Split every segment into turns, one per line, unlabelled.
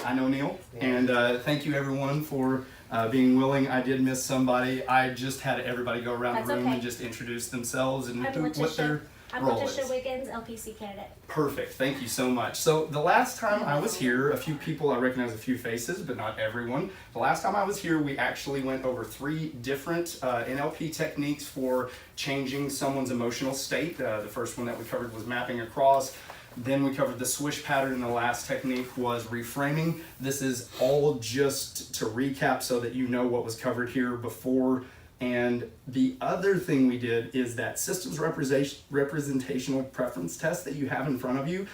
I know Neil, and thank you everyone for being willing. I did miss somebody. I just had everybody go around the room and just introduce themselves and what their role is.
I'm Patricia Wiggins, LPC candidate.
Perfect, thank you so much. So the last time I was here, a few people, I recognize a few faces, but not everyone. The last time I was here, we actually went over 3 different NLP techniques for changing someone's emotional state. The first one that we covered was mapping across. Then we covered the swish pattern, and the last technique was reframing. This is all just to recap so that you know what was covered here before. And the other thing we did is that systems representational preference test that you have in front of you.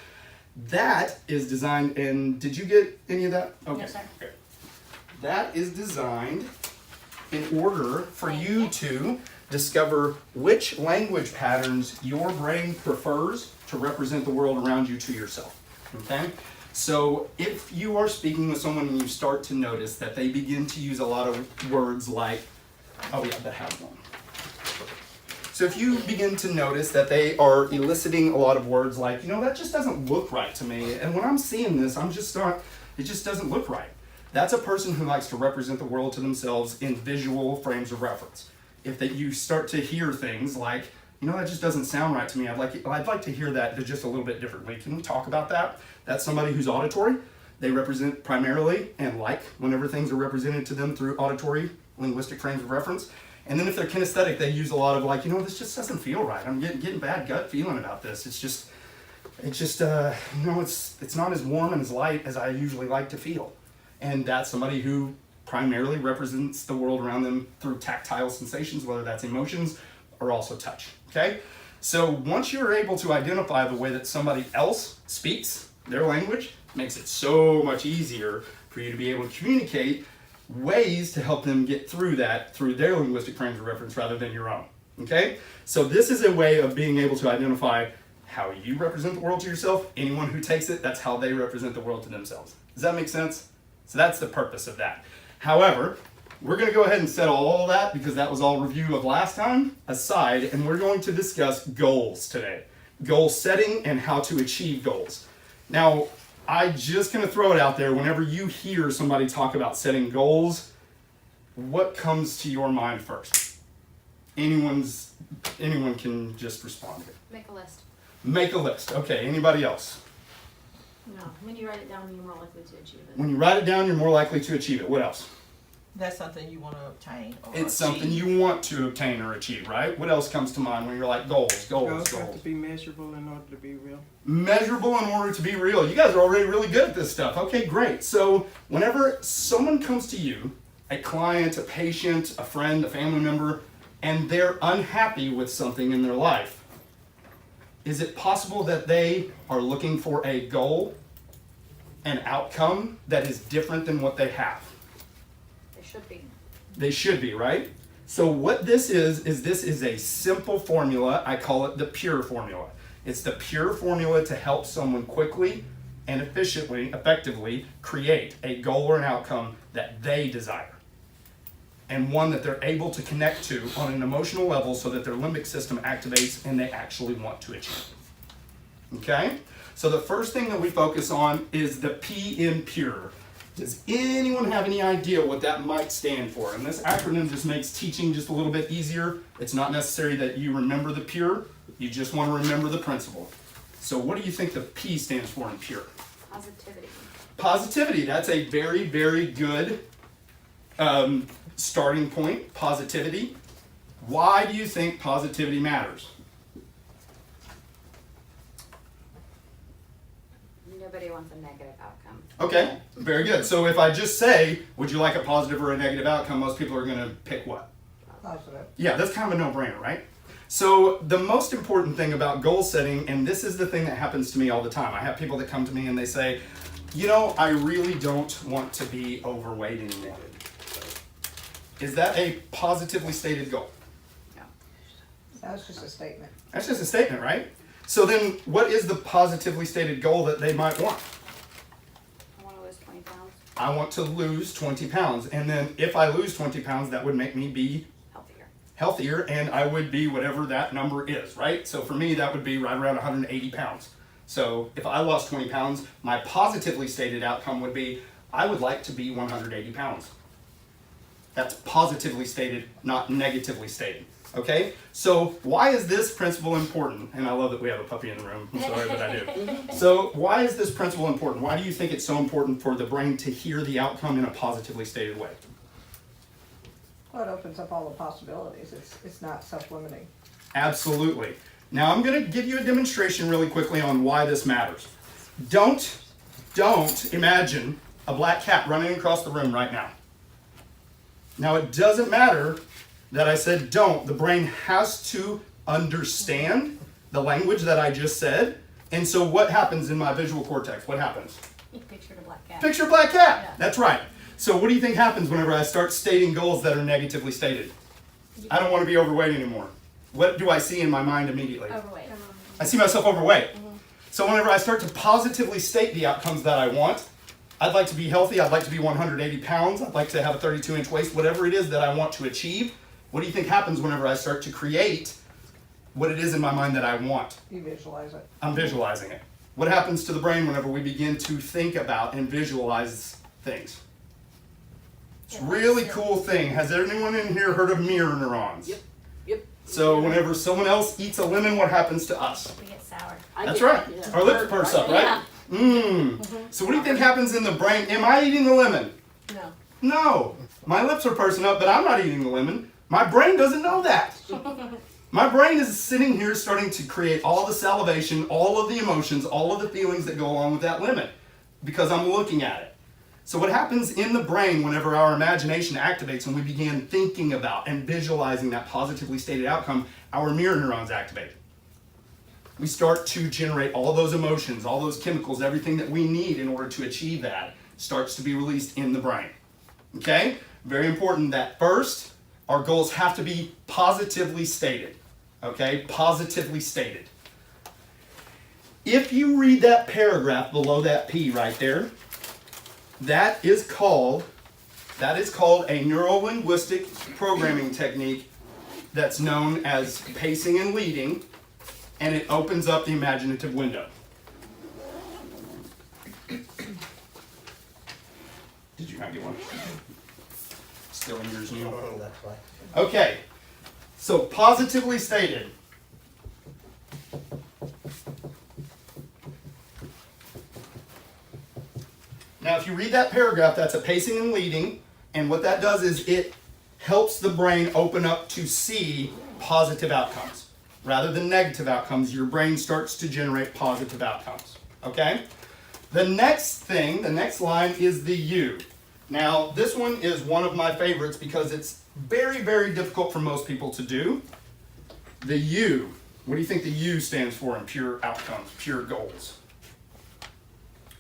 That is designed, and did you get any of that? Okay.
Yes, sir.
Okay. That is designed in order for you to discover which language patterns your brain prefers to represent the world around you to yourself, okay? So if you are speaking with someone and you start to notice that they begin to use a lot of words like, oh yeah, that has one. So if you begin to notice that they are eliciting a lot of words like, you know, that just doesn't look right to me, and when I'm seeing this, I'm just not, it just doesn't look right. That's a person who likes to represent the world to themselves in visual frames of reference. If you start to hear things like, you know, that just doesn't sound right to me, I'd like to hear that just a little bit differently. Can we talk about that? That's somebody who's auditory. They represent primarily and like whenever things are represented to them through auditory linguistic frames of reference. And then if they're kinesthetic, they use a lot of like, you know, this just doesn't feel right. I'm getting bad gut feeling about this. It's just you know, it's not as warm and as light as I usually like to feel. And that's somebody who primarily represents the world around them through tactile sensations, whether that's emotions or also touch, okay? So once you're able to identify the way that somebody else speaks their language, it makes it so much easier for you to be able to communicate ways to help them get through that through their linguistic frames of reference rather than your own, okay? So this is a way of being able to identify how you represent the world to yourself. Anyone who takes it, that's how they represent the world to themselves. Does that make sense? So that's the purpose of that. However, we're going to go ahead and set all that, because that was all review of last time, aside, and we're going to discuss goals today. Goal setting and how to achieve goals. Now, I'm just going to throw it out there. Whenever you hear somebody talk about setting goals, what comes to your mind first? Anyone can just respond here.
Make a list.
Make a list. Okay, anybody else?
No, when you write it down, you're more likely to achieve it.
When you write it down, you're more likely to achieve it. What else?
That's something you want to obtain or
It's something you want to obtain or achieve, right? What else comes to mind when you're like goals?
Goals have to be measurable in order to be real.
Measurable in order to be real. You guys are already really good at this stuff. Okay, great. So whenever someone comes to you, a client, a patient, a friend, a family member, and they're unhappy with something in their life, is it possible that they are looking for a goal, an outcome that is different than what they have?
Should be.
They should be, right? So what this is this is a simple formula. I call it the P.U.R.E formula. It's the P.U.R.E formula to help someone quickly and effectively create a goal or an outcome that they desire, and one that they're able to connect to on an emotional level so that their limbic system activates and they actually want to achieve. Okay? So the first thing that we focus on is the P in P.U.R.E. Does anyone have any idea what that might stand for? And this acronym just makes teaching just a little bit easier. It's not necessary that you remember the P.U.R.E. You just want to remember the principle. So what do you think the P stands for in P.U.R.E?
Positivity.
Positivity. That's a very, very good starting point. Positivity. Why do you think positivity matters?
Nobody wants a negative outcome.
Okay, very good. So if I just say, would you like a positive or a negative outcome, most people are going to pick what?
positive.
Yeah, that's kind of a no-brainer, right? So the most important thing about goal setting, and this is the thing that happens to me all the time. I have people that come to me and they say, you know, I really don't want to be overweight anymore. Is that a positively stated goal?
No.
That's just a statement.
That's just a statement, right? So then what is the positively stated goal that they might want?
I want to lose 20 pounds.
I want to lose 20 pounds. And then if I lose 20 pounds, that would make me be healthier, and I would be whatever that number is, right? So for me, that would be right around 180 pounds. So if I lost 20 pounds, my positively stated outcome would be, I would like to be 180 pounds. That's positively stated, not negatively stated. Okay? So why is this principle important? And I love that we have a puppy in the room. I'm sorry, but I do. So why is this principle important? Why do you think it's so important for the brain to hear the outcome in a positively stated way?
Well, it opens up all the possibilities. It's not self-limiting.
Absolutely. Now I'm going to give you a demonstration really quickly on why this matters. Don't imagine a black cat running across the room right now. Now it doesn't matter that I said don't. The brain has to understand the language that I just said. And so what happens in my visual cortex? What happens?
You pictured a black cat.
Picture a black cat.
Yeah.
That's right. So what do you think happens whenever I start stating goals that are negatively stated? I don't want to be overweight anymore. What do I see in my mind immediately?
Overweight.
I see myself overweight. So whenever I start to positively state the outcomes that I want, I'd like to be healthy, I'd like to be 180 pounds, I'd like to have a 32-inch waist, whatever it is that I want to achieve, what do you think happens whenever I start to create what it is in my mind that I want?
You visualize it.
I'm visualizing it. What happens to the brain whenever we begin to think about and visualize things? It's a really cool thing. Has anyone in here heard of mirror neurons?
Yep.
So whenever someone else eats a lemon, what happens to us?
We get sour.
That's right. Our lips purse up, right? So what do you think happens in the brain? Am I eating the lemon?
No.
No. My lips are pursing up, but I'm not eating the lemon. My brain doesn't know that. My brain is sitting here starting to create all the salivation, all of the emotions, all of the feelings that go along with that lemon because I'm looking at it. So what happens in the brain whenever our imagination activates and we begin thinking about and visualizing that positively stated outcome, our mirror neurons activate. We start to generate all those emotions, all those chemicals, everything that we need in order to achieve that starts to be released in the brain. Okay? Very important that first, our goals have to be positively stated. Okay? Positively stated. If you read that paragraph below that P right there, that is called a neuro-linguistic programming technique that's known as pacing and leading, and it opens up the imaginative window. Did you not get one? Still in yours, Neil? Okay, so positively stated. Now, if you read that paragraph, that's a pacing and leading, and what that does is it helps the brain open up to see positive outcomes. Rather than negative outcomes, your brain starts to generate positive outcomes. Okay? The next thing, the next line is the U. Now, this one is one of my favorites because it's very, very difficult for most people to do. The U. What do you think the U stands for in pure outcomes, pure goals?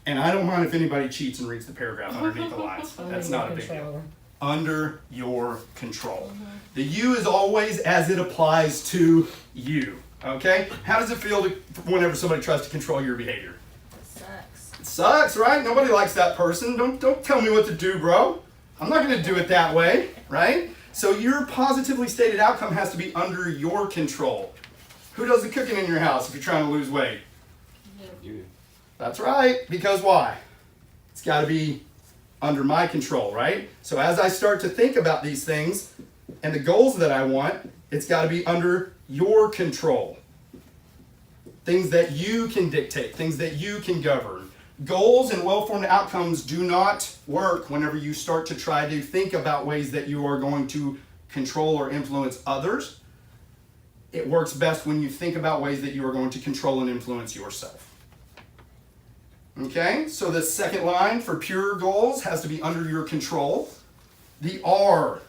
And I don't mind if anybody cheats and reads the paragraph underneath the lines. That's not a big deal. Under your control. The you is always as it applies to you. Okay? How does it feel whenever somebody tries to control your behavior?
It sucks.
It sucks, right? Nobody likes that person. Don't tell me what to do, bro. I'm not going to do it that way, right? So your positively stated outcome has to be under your control. Who does the cooking in your house if you're trying to lose weight?
You.
That's right, because why? It's got to be under my control, right? So as I start to think about these things and the goals that I want, it's got to be under your control. Things that you can dictate, things that you can govern. Goals and well-formed outcomes do not work whenever you start to try to think about ways that you are going to control or influence others. It works best when you think about ways that you are going to control and influence yourself. Okay, so the second line for pure goals has to be under your control. The R.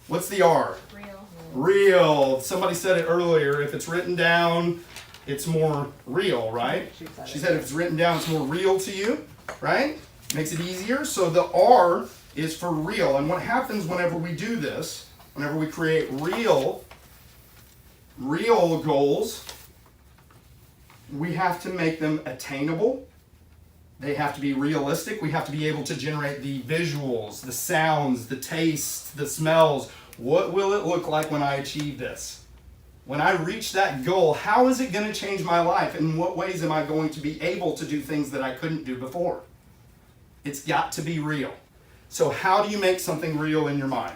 What's the R?
Real.
Real. Somebody said it earlier. If it's written down, it's more real, right? She said if it's written down, it's more real to you, right? Makes it easier. So the R is for real. And what happens whenever we do this, whenever we create real goals, we have to make them attainable. They have to be realistic. We have to be able to generate the visuals, the sounds, the tastes, the smells. What will it look like when I achieve this? When I reach that goal, how is it going to change my life? In what ways am I going to be able to do things that I couldn't do before? It's got to be real. So how do you make something real in your mind?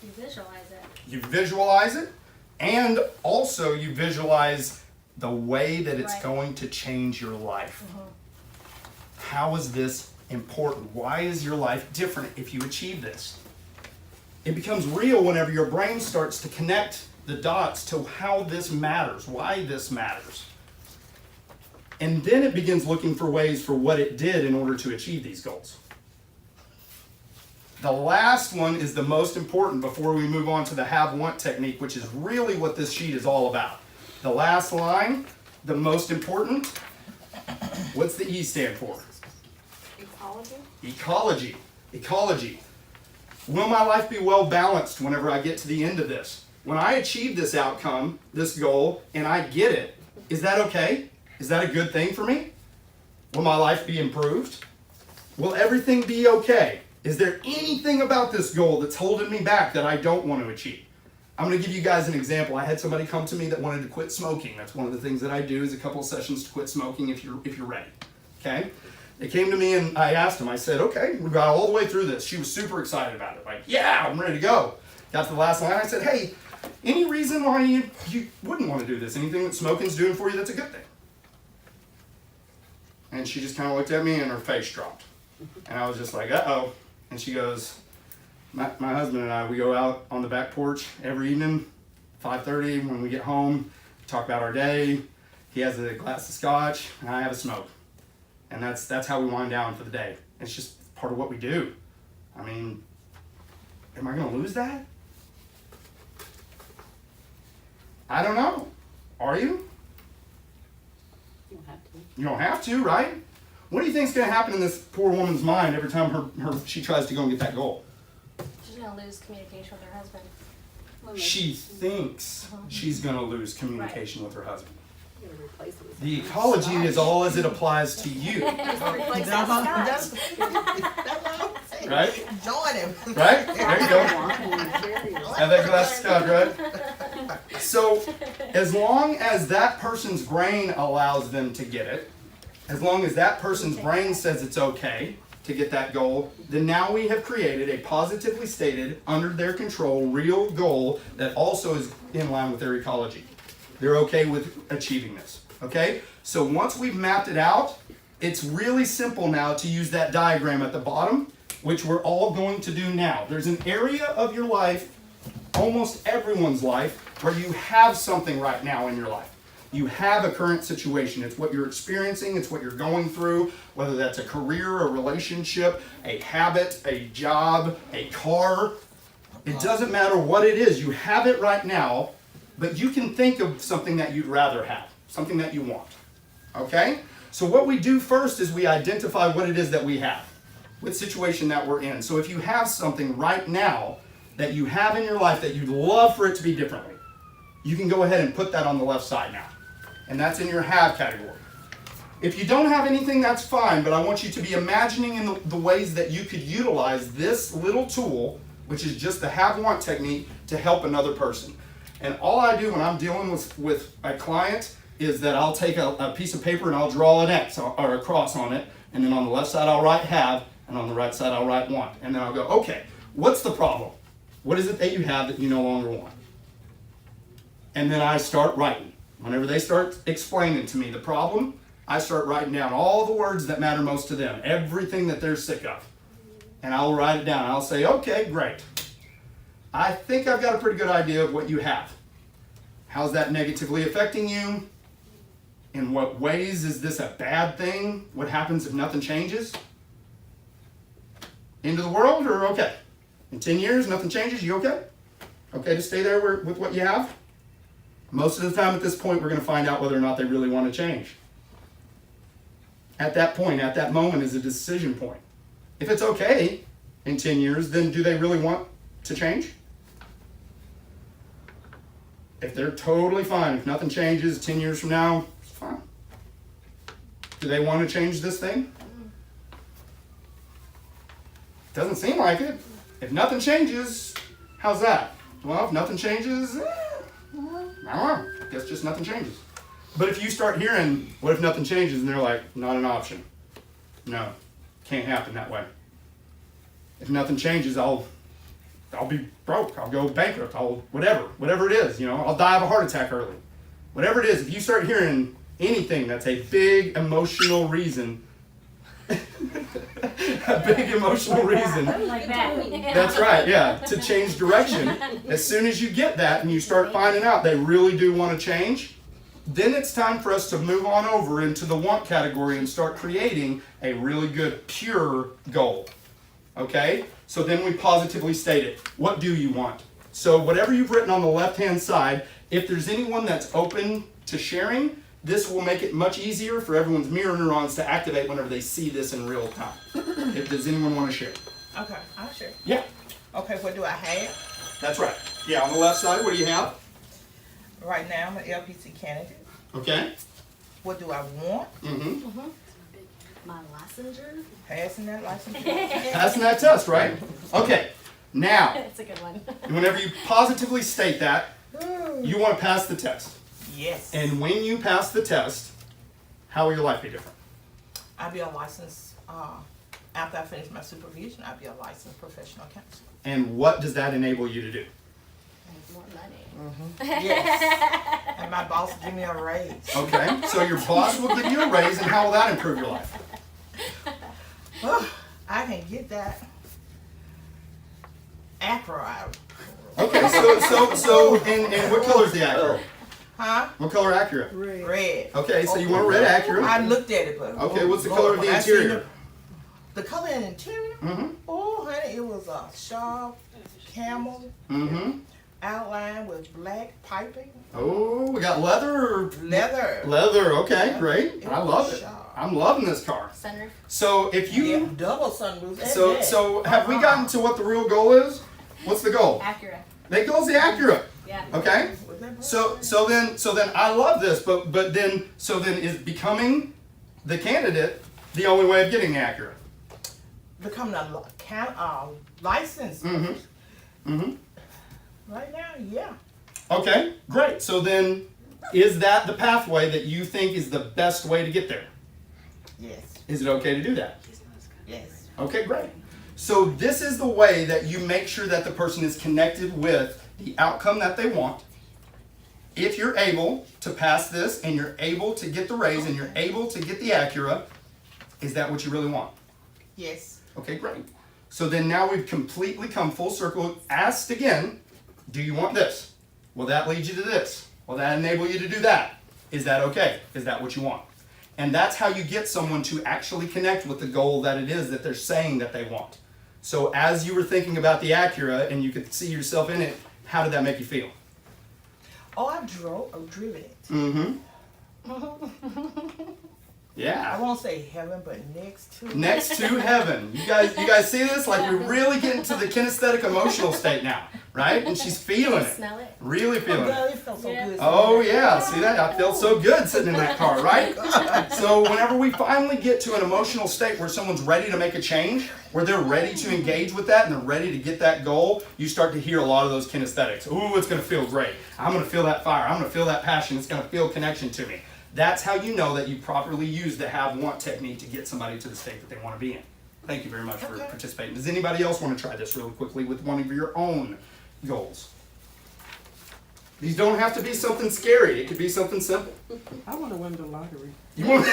You visualize it.
You visualize it, and also you visualize the way that it's
Right.
going to change your life. How is this important? Why is your life different if you achieve this? It becomes real whenever your brain starts to connect the dots to how this matters, why this matters. And then it begins looking for ways for what it did in order to achieve these goals. The last one is the most important before we move on to the have-want technique, which is really what this sheet is all about. The last line, the most important, what's the E stand for?
Ecology?
Ecology. Ecology. Will my life be well balanced whenever I get to the end of this? When I achieve this outcome, this goal, and I get it, is that okay? Is that a good thing for me? Will my life be improved? Will everything be okay? Is there anything about this goal that's holding me back that I don't want to achieve? I'm going to give you guys an example. I had somebody come to me that wanted to quit smoking. That's one of the things that I do is a couple of sessions to quit smoking if you're ready. Okay? They came to me and I asked them, I said, okay, we got all the way through this. She was super excited about it. Like, yeah, I'm ready to go. Got to the last line. I said, hey, any reason why you wouldn't want to do this? Anything that smoking's doing for you that's a good thing? And she just kind of looked at me and her face dropped. And I was just like, uh-oh. And she goes, my husband and I, we go out on the back porch every evening, 5:30 when we get home, talk about our day. He has a glass of scotch, and I have a smoke. And that's how we wind down for the day. It's just part of what we do. I mean, am I going to lose that? I don't know. Are you?
You don't have to.
You don't have to, right? What do you think is going to happen in this poor woman's mind every time she tries to go and get that goal?
She's gonna lose communication with her husband.
Well, maybe
She thinks she's going to lose communication with her husband.
you gotta replace it with
The
something.
ecology is all as it applies to you,
Just replace that
That's
scotch.
right?
Join him.
Right? There you go.
Go.
Have that glass of scotch, right? So, as long as that person's brain allows them to get it, as long as that person's brain says it's okay to get that goal, then now we have created a positively stated, under their control, real goal that also is in line with their ecology. They're okay with achieving this, okay? So once we've mapped it out, it's really simple now to use that diagram at the bottom, which we're all going to do now. There's an area of your life, almost everyone's life, where you have something right now in your life. You have a current situation. It's what you're experiencing, it's what you're going through, whether that's a career, a relationship, a habit, a job, a car. It doesn't matter what it is. You have it right now, but you can think of something that you'd rather have, something that you want. Okay? So what we do first is we identify what it is that we have, what situation that we're in. So if you have something right now that you have in your life that you'd love for it to be differently, you can go ahead and put that on the left side now. And that's in your have category. If you don't have anything, that's fine, but I want you to be imagining in the ways that you could utilize this little tool, which is just the have-want technique, to help another person. And all I do when I'm dealing with a client is that I'll take a piece of paper and I'll draw an X or a cross on it, and then on the left side I'll write have, and on the right side I'll write want. And then I'll go, okay, what's the problem? What is it that you have that you no longer want? And then I start writing. Whenever they start explaining to me the problem, I start writing down all the words that matter most to them, everything that they're sick of. And I'll write it down. I'll say, okay, great. I think I've got a pretty good idea of what you have. How's that negatively affecting you? In what ways is this a bad thing? What happens if nothing changes? End of the world or okay? In 10 years, nothing changes, you okay? Okay to stay there with what you have? Most of the time at this point, we're going to find out whether or not they really want to change. At that point, at that moment is a decision point. If it's okay in 10 years, then do they really want to change? If they're totally fine, if nothing changes 10 years from now, it's fine. Do they want to change this thing? Doesn't seem like it. If nothing changes, how's that? Well, if nothing changes, I don't know. I guess just nothing changes. But if you start hearing, what if nothing changes? And they're like, not an option. No, can't happen that way. If nothing changes, I'll be broke. I'll go bankrupt. Whatever it is, I'll die of a heart attack early. Whatever it is, if you start hearing anything that's a big emotional reason, a big emotional reason,
Like that.
that's right, yeah, to change direction. As soon as you get that and you start finding out they really do want to change, then it's time for us to move on over into the want category and start creating a really good pure goal. Okay? So then we positively state it. What do you want? So whatever you've written on the left-hand side, if there's anyone that's open to sharing, this will make it much easier for everyone's mirror neurons to activate whenever they see this in real time. If does anyone want to share?
Okay, I'll share.
Yeah,
Okay, what do I have?
that's right. Yeah, on the left side, what do you have?
Right now, I'm an LPC candidate.
Okay.
What do I want?
Mm-hmm.
My licensure.
Passing that license.
Passing that test, right? Okay. Now,
That's a good one.
whenever you positively state that, you want to pass the test.
Yes.
And when you pass the test, how will your life be different?
I'll be a licensed, after I finish my supervision, I'll be a licensed professional counselor.
And what does that enable you to do?
Make more money.
Yes. And my boss give me a raise.
Okay, so your boss will give you a raise, and how will that improve your life?
I can get that Acura out.
Okay, so and what color is the Acura?
Huh?
What color Acura?
Red.
Red.
Okay, so you want a red Acura.
I looked at it, but
Okay,
oh,
what's the
Lord,
color of
when
the
I seen
interior?
The color in the interior?
Mm-hmm.
Oh, honey, it was a sharp camel
Mm-hmm.
outline with black piping,
Oh, we got leather or
leather.
leather. Okay, great.
It
I
was
love it.
sharp.
I'm loving this car.
Sunroof.
So if
Yeah,
you
double sunroof. and
so
that.
so have we gotten to what the real goal is? What's the goal?
Acura.
The goal's the Acura.
Yeah.
Okay.
Was that bright?
So then I love this, but then is becoming the candidate the only way of getting the Acura?
Becoming a license
Mm-hmm. Mm-hmm.
right now, yeah.
Okay, great. So then, is that the pathway that you think is the best way to get there?
Yes,
Is it okay to do that?
yes.
Okay, great. So this is the way that you make sure that the person is connected with the outcome that they want. If you're able to pass this and you're able to get the raise and you're able to get the Acura, is that what you really want?
Yes.
Okay, great. So then now we've completely come full circle. Asked again, do you want this? Will that lead you to this? Will that enable you to do that? Is that okay? Is that what you want? And that's how you get someone to actually connect with the goal that it is that they're saying that they want. So as you were thinking about the Acura and you could see yourself in it, how did that make you feel?
Oh, I've driven it.
Mm-hmm.
I
Yeah.
won't say heaven, but next to.
Next to heaven. You guys see this? Like we're really getting to the kinesthetic emotional state now, right? And she's feeling it.
Smell it.
Really
Oh,
feeling it.
God, it felt so
Yeah.
good.
Oh yeah, see that? I felt so good sitting in that car, right? So whenever we finally get to an emotional state where someone's ready to make a change, where they're ready to engage with that and they're ready to get that goal, you start to hear a lot of those kinesthetics. Ooh, it's gonna feel great. I'm gonna feel that fire. I'm gonna feel that passion. It's gonna feel connection to me. That's how you know that you properly use the have-want technique to get somebody to the state that they want to be in. Thank you very much for
Okay.
participating. Does anybody else want to try this really quickly with one of your own goals? These don't have to be something scary. It could be something simple.
I want to win the lottery.
You want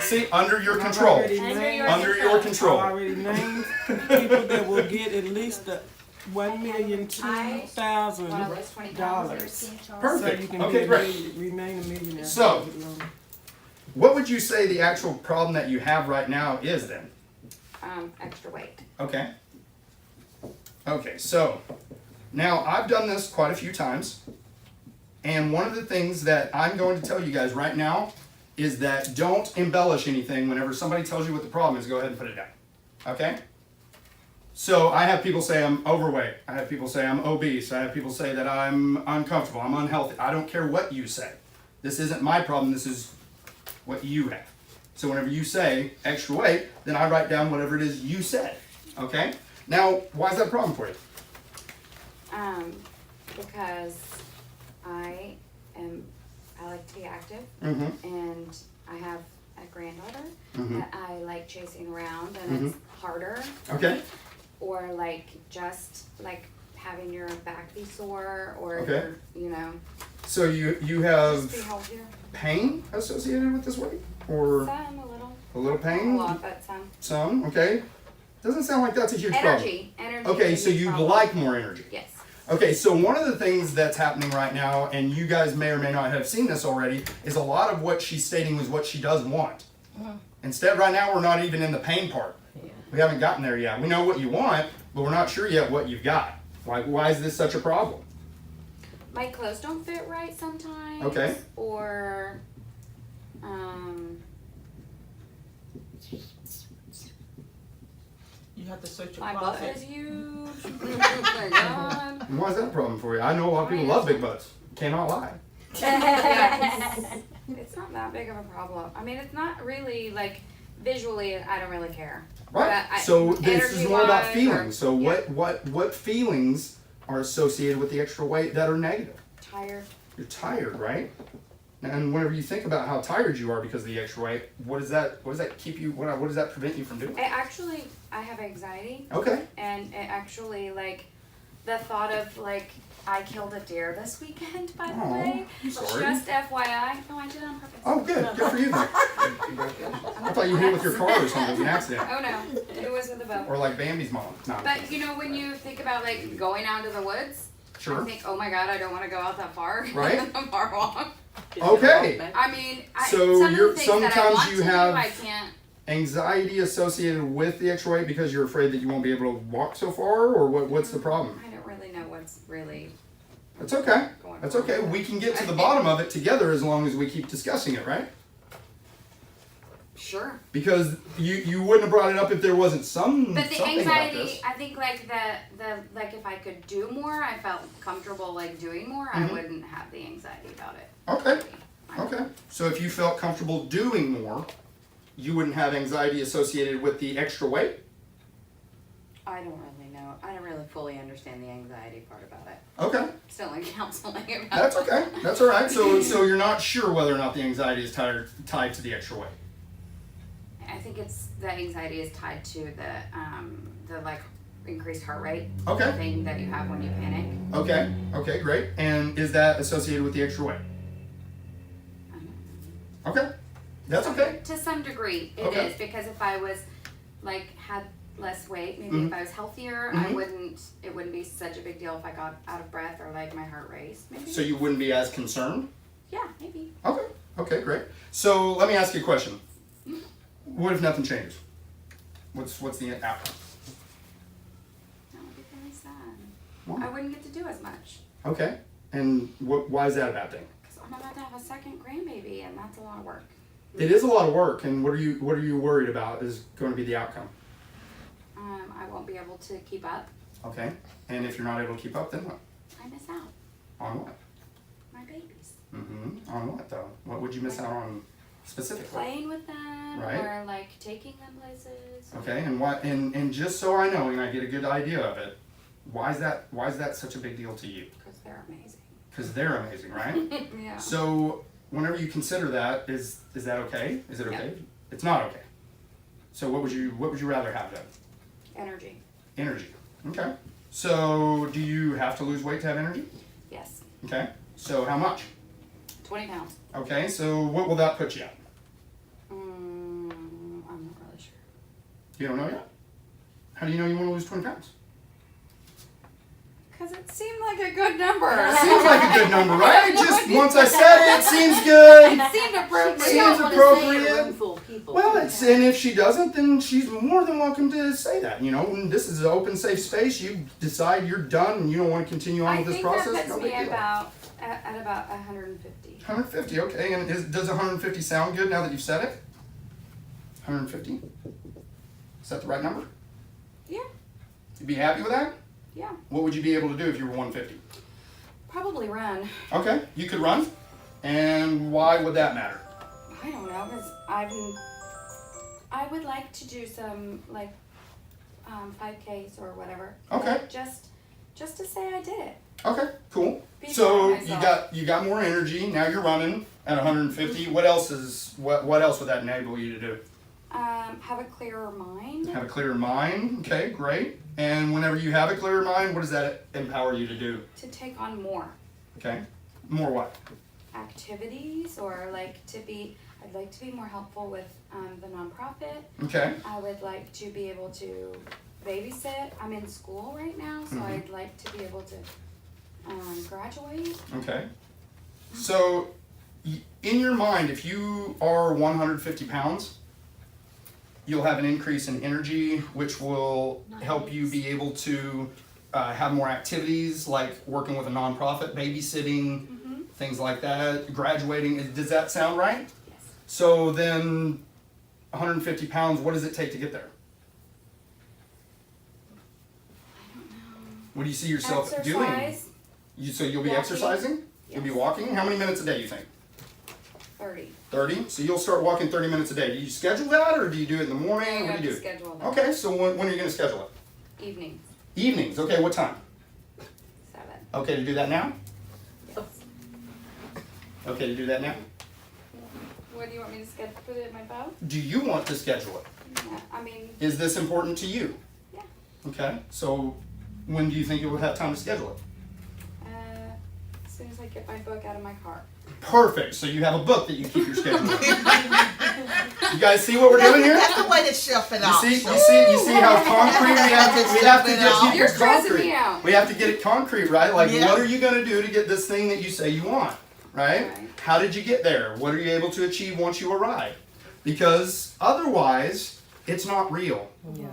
see under your
I've
control.
already
Under
named-
your
Under your
I
control.
already named people that will get at least the $1,002,000. So
Perfect.
you can
Okay,
be
great.
remain a millionaire.
So- What would you say the actual problem that you have right now is then?
Extra weight.
Okay. Okay, so now I've done this quite a few times, and one of the things that I'm going to tell you guys right now is that don't embellish anything whenever somebody tells you what the problem is. Go ahead and put it down. Okay? So I have people say I'm overweight. I have people say I'm obese. I have people say that I'm uncomfortable. I'm unhealthy. I don't care what you say. This isn't my problem. This is what you have. So whenever you say extra weight, then I write down whatever it is you said. Okay? Now, why is that a problem for you?
Because I like to be active
active,
Mm-hmm.
and I have a granddaughter
Mm-hmm.
that I like chasing around, and it's harder.
Okay.
Or like just like having your back be sore, or
Okay.
your, you know,
So you
just be
have
healthier.
pain associated with this weight, or
Some, a little.
a little
A
pain?
lot, but some.
Some. Okay. Doesn't sound like that's a huge problem.
Energy.
Okay,
is a
so
huge
you'd
problem.
like more energy.
Yes.
Okay, so one of the things that's happening right now, and you guys may or may not have seen this already, is a lot of what she's stating was what she does want. Instead, right now, we're not even in the pain part. We haven't gotten there yet. We know what you want, but we're not sure yet what you've got. Why is this such a problem?
My clothes don't fit right sometimes.
Okay.
Or,
You have to search your
my butt
closet.
is huge. Oh my god.
And why is that a problem for you? I know a lot of people love big butts. Cannot lie.
Yeah, it's not that big of a problem. I mean, it's not really like visually. I don't really care.
Right.
But
So this is more about
energy-wise,
feelings. So
yeah.
what feelings are associated with the extra weight that are negative?
Tired.
You're tired, right? And whenever you think about how tired you are because of the extra weight, what does that keep you? What does that prevent you from doing?
I have anxiety,
Okay.
and it actually like the thought of like I killed a deer this weekend. By the
Aw,
way,
I'm sorry.
just FYI. No, I did it on purpose.
Oh, good. Good for you. Then. I thought you hit with your car or something. It was an accident.
Oh no, it was with a boat.
Or like Bambi's mom. No.
But you know, when you think about like going out to the woods,
Sure.
I think, oh my god, I don't want to go out that far.
Right.
Far walk.
Okay.
I mean,
So
some
you're-
of the things that I
sometimes
want
you
to
have-
do, I can't.
Anxiety associated with the extra weight because you're afraid that you won't be able to walk so far, or what's the problem?
I don't really know what's really
That's okay.
going
That's
on.
okay. We can get to the bottom of it together as long as we keep discussing it, right?
Sure.
Because you wouldn't have brought it up if there wasn't
But the
something about
anxiety,
this.
I think like the like if I could do more, I felt comfortable like doing more,
Mhm.
I wouldn't have the anxiety about it.
Okay.
I-
Okay. So if you felt comfortable doing more, you wouldn't have anxiety associated with the extra weight?
I don't really know. I don't really fully understand the anxiety part about it.
Okay.
Still in counseling about
That's
it.
okay. That's all right. So you're not sure whether or not the anxiety is tied to the extra weight.
I think it's the anxiety is tied to the like increased heart rate
Okay.
thing that you have when you panic.
Okay. Okay, great. And is that associated with the extra weight? Okay. That's okay.
To some degree, it is
Okay.
because if I was like had less weight, maybe
Mhm.
if I was healthier,
Mhm.
it wouldn't be such a big deal if I got out of breath or like my heart raced. Maybe.
So you wouldn't be as concerned?
Yeah, maybe.
Okay. Okay, great. So let me ask you a question. What if nothing changes? What's the outcome?
That would be really sad.
Why?
I wouldn't get to do as much
Okay. And why is that a bad thing?
because I'm about to have a second grandbaby, and that's a lot of work.
It is a lot of work, and what are you worried about is going to be the outcome?
I won't be able to keep up.
Okay. And if you're not able to keep up, then what?
I miss out.
On what?
My babies.
Mm-hmm. On what though? What would you miss out on specifically?
Playing with them
Right.
or like taking them places.
Okay. And what? And just so I know, and I get a good idea of it, why is that such a big deal to you?
Because they're amazing.
Because they're amazing, right?
Yeah.
So whenever you consider that, is that okay? Is it okay? It's not okay. So what would you rather have then?
Energy.
Energy. Okay. So do you have to lose weight to have energy?
Yes.
Okay. So how much?
20 pounds.
Okay. So what will that put you at?
I'm not really sure.
You don't know yet? How do you know you want to lose 20 pounds?
Because it seemed like a good number.
Seems like a good number, right? Just once I said it, seems good.
It seemed appropriate.
Seems
Don't wanna say it in a
appropriate.
room full of people.
Well, and if she doesn't, then she's more than welcome to say that. You know, and this is an open, safe space. You decide you're done and you don't want to continue on
I
with this
think
process.
that
No
puts
big
me
deal.
at about 150.
150, okay. And does 150 sound good now that you've said it? 150? Is that the right number?
Yeah.
You'd be happy with that?
Yeah.
What would you be able to do if you were 150?
Probably run.
Okay, you could run. And why would that matter?
I don't know, because I would like to do some like 5Ks or whatever.
Okay.
Like, just to say I did it.
Okay, cool.
Be
So
proud of myself.
you got more energy. Now you're running at 150. What else would that enable you to do?
Have a clearer mind.
Have a clearer mind. Okay, great. And whenever you have a clearer mind, what does that empower you to do?
To take on more
Okay, more what?
activities, or like to be. I'd like to be more helpful with the nonprofit.
Okay,
I would like to be able to babysit. I'm in school right now, so
Mhm.
I'd like to be able to graduate.
okay. So in your mind, if you are 150 pounds, you'll have an increase in energy, which will help you be able to have more activities like working with a nonprofit, babysitting,
Mm-hmm.
things like that, graduating. Does that sound right?
Yes.
So then 150 pounds, what does it take to get there?
I don't know.
What do you see yourself doing?
Exercise.
So you'll be
Walking.
exercising? You'll be
Yes.
walking? How many minutes a day, you think?
30.
30? So you'll start walking 30 minutes a day. Do you schedule that or do you do it in the morning?
I
What
have
do you
to
do?
schedule that.
Okay, so when are you going to schedule it?
Evenings.
Evenings. Okay, what time?
7.
Okay to do that now?
Yes.
Okay to do that now?
What do you want me to schedule? Put it in my phone?
Do you want to schedule it?
Yeah, I mean,
Is this important to you?
yeah.
Okay, so when do you think you will have time to schedule it?
As soon as I get my book out of my car.
Perfect. So you have a book that you keep your schedule in. You guys see what we're doing here?
That's the way to shelf it out.
You see how concrete we have to get
You're
people
stressing
concrete.
me out.
We have to get it concrete, right? Like,
Yeah.
what are you going to do to get this thing that you say you want, right?
Right.
How did you get there? What are you able to achieve once you arrive? Because otherwise, it's not real.
Yeah.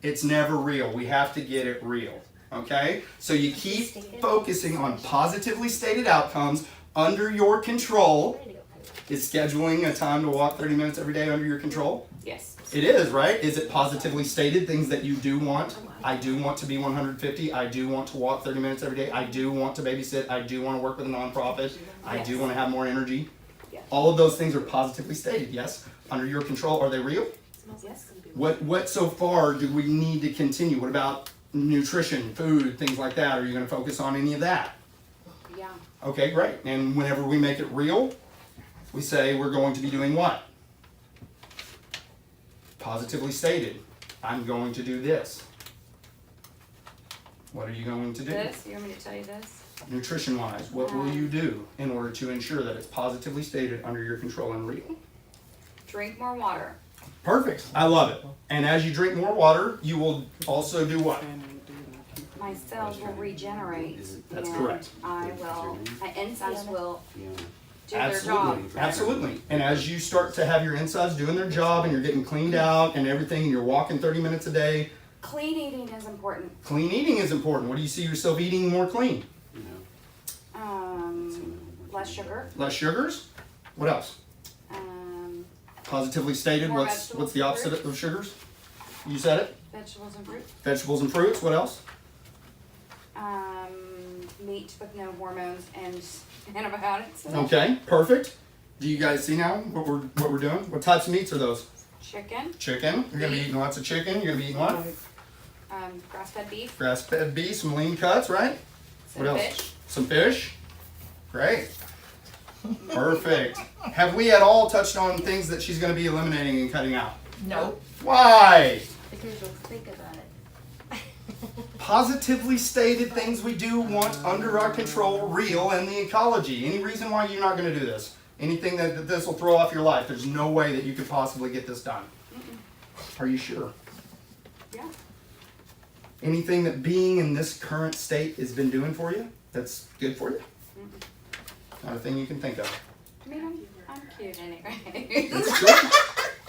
It's never real. We have to get it real, okay? So you keep focusing on positively stated outcomes under your control. Is scheduling a time to walk 30 minutes every day under your control?
Yes.
It is, right? Is it positively stated, things that you do want? I do want to be 150. I do want to walk 30 minutes every day. I do want to babysit. I do want to work with a nonprofit. I do
Yes.
want to have more energy.
Yes.
All of those things are positively stated, yes? Under your control. Are they real?
Yes.
What so far do we need to continue? What about nutrition, food, things like that? Are you going to focus on any of that?
Yeah.
Okay, great. And whenever we make it real, we say we're going to be doing what? Positively stated. I'm going to do this. What are you going to do?
This? You want me to tell you this?
Nutrition wise, what will you do in order to ensure that it's positively stated under your control and real?
Drink more water.
Perfect. I love it. And as you drink more water, you will also do what?
My cells will regenerate.
That's
and
correct.
My insides will do their
Absolutely,
job.
absolutely. And as you start to have your insides doing their job and you're getting cleaned out and everything, and you're walking 30 minutes a day,
Clean eating is important.
clean eating is important. What do you see yourself eating more clean?
Less sugar.
Less sugars? What else? Positively stated,
More
what's
vegetables
the
and
opposite
fruits.
of sugars? You said it?
Vegetables and fruit.
Vegetables and fruits, what else?
Meat with no hormones and antibiotics. in it.
Okay, perfect. Do you guys see now what we're doing? What types of meats are those?
Chicken.
Chicken. You're gonna be eating lots of chicken. You're gonna be eating what?
Grass-fed beef.
Grass-fed beef, some lean cuts, right?
Some
What else?
fish.
Some fish. Great. Perfect. Have we at all touched on things that she's going to be eliminating and cutting out?
No.
Why?
Because you'll think about it.
Positively stated things we do want under our control, real, and the ecology. Any reason why you're not going to do this? Anything that this will throw off your life? There's no way that you could possibly get this done. Are you sure?
Yeah.
Anything that being in this current state has been doing for you that's good for you? Not a thing you can think of.
I mean, I'm cute anyway.
It's true.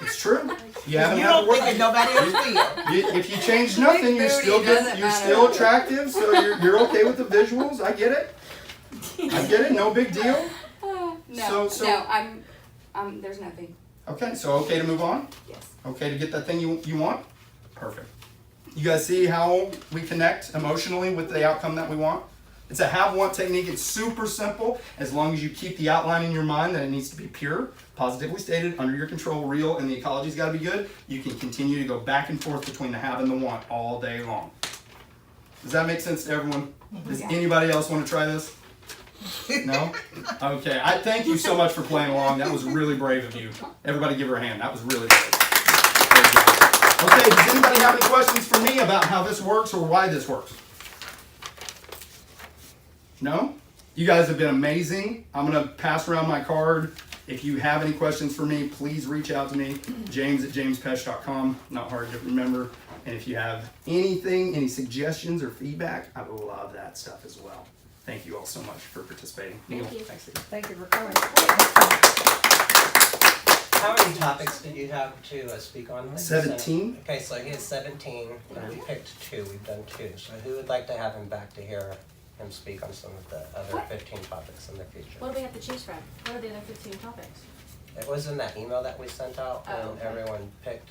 It's true. You haven't
You
had to
don't
work.
think that nobody else will.
If you change nothing, you're still
Booty
good.
doesn't
You're
matter.
still attractive, so you're okay with the visuals. I get it. I get it. No big deal.
No,
So-
no, I'm, there's nothing.
Okay, so okay to move on.
Yes.
Okay to get that thing you want. Perfect. You guys see how we connect emotionally with the outcome that we want? It's a have-want technique. It's super simple as long as you keep the outline in your mind that it needs to be pure, positively stated, under your control, real, and the ecology's got to be good. You can continue to go back and forth between the have and the want all day long. Does that make sense to everyone? Does anybody else want to try this? No? Okay. I thank you so much for playing along. That was really brave of you. Everybody give her a hand. That was really brave. Very good. Okay, does anybody have any questions for me about how this works or why this works? No? You guys have been amazing. I'm going to pass around my card. If you have any questions for me, please reach out to me, james@jamespesch.com. Not hard to remember. And if you have anything, any suggestions or feedback, I would love that stuff as well. Thank you all so much for participating. Neil,
Thank you.
thanks.
Thank you for coming.
How many topics did you have to speak on?
17.
Okay, so he has 17, and we picked 2. We've done 2. So who would like to have him back to hear him speak on some of the other
What?
15 topics in the future?
What do we have to choose from? What are the other 15 topics?
It was in that email that we sent out,
Oh,
and
okay.
everyone picked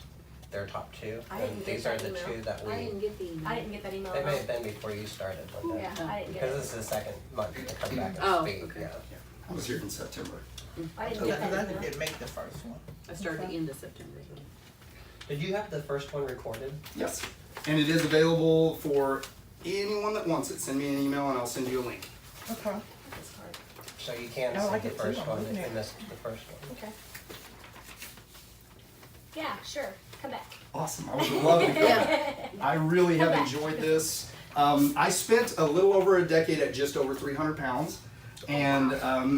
their top 2.
I didn't
And
get
these are
that
the
email.
2 that
I
we.
didn't get the email.
I didn't get that email.
They may have been before you started, Linda.
Yeah, I didn't get
Because
it.
this is the second month to come back and
Oh,
speak.
okay.
Yeah.
I was here in September.
I didn't get
Because I
that email.
didn't make the first one.
I started the end of September.
Did you have the first one recorded?
Yes. And it is available for anyone that wants it. Send me an email and I'll send you a link.
Okay.
This card.
So you can
I
see
like
the
it too.
first
I'm
one
looking at
and
it.
miss the first one.
Okay. Yeah, sure. Come back.
Awesome. I would love to go. I really have enjoyed this. I spent a little over a decade at just over 300 pounds. And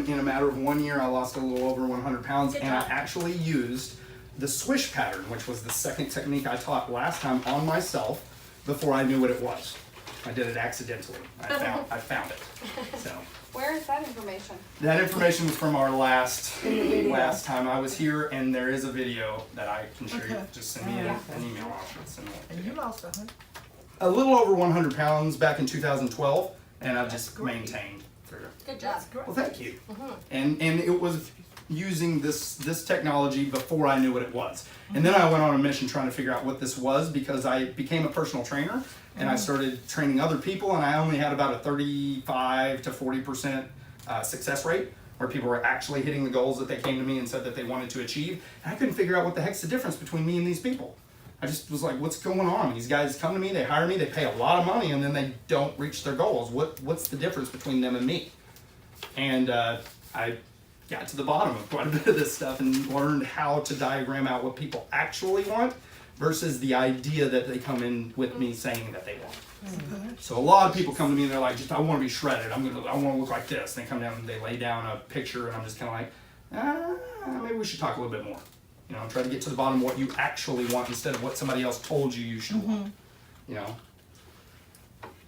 in a matter of 1 year, I lost a little over 100 pounds.
Good
And I
job.
actually used the swish pattern, which was the second technique I taught last time on myself before I knew what it was. I did it accidentally. I found it. So
Where is that information?
that information was from our last time I was here, and there is a video that I can share you.
Okay.
Just send me an email. I'll send it to
And
you.
you lost 100.
A little over 100 pounds back in 2012, and I've just
great.
maintained through.
Good job.
Well, thank you. And it was using this technology before I knew what it was. And then I went on a mission trying to figure out what this was, because I became a personal trainer and I started training other people, and I only had about a 35 to 40% success rate, where people were actually hitting the goals that they came to me and said that they wanted to achieve. And I couldn't figure out what the heck's the difference between me and these people. I just was like, what's going on? These guys come to me, they hire me, they pay a lot of money, and then they don't reach their goals. What's the difference between them and me? And I got to the bottom of quite a bit of this stuff and learned how to diagram out what people actually want versus the idea that they come in with me saying that they want. So a lot of people come to me and they're like, I want to be shredded. I want to look like this. And they come down and they lay down a picture, and I'm just kind of like, maybe we should talk a little bit more. You know, try to get to the bottom of what you actually want instead of what somebody else told you you should want. You know.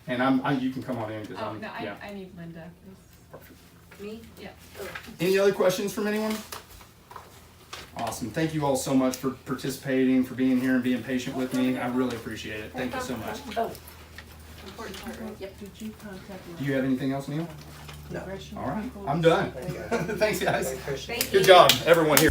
And you can come on in because
Oh,
I'm
no,
yeah.
I need Linda.
Me?
Yeah.
Any other questions from anyone? Awesome. Thank you all so much for participating, for being here and being patient with me. I really appreciate it. Thank you so much.
Important part, right? Yep.
Did you contact
Do you have anything else, Neil?
No.
congressional
All right.
people?
I'm done.
Thank you.
Thanks, guys.
I appreciate it.
Thank you.
Good job, everyone here.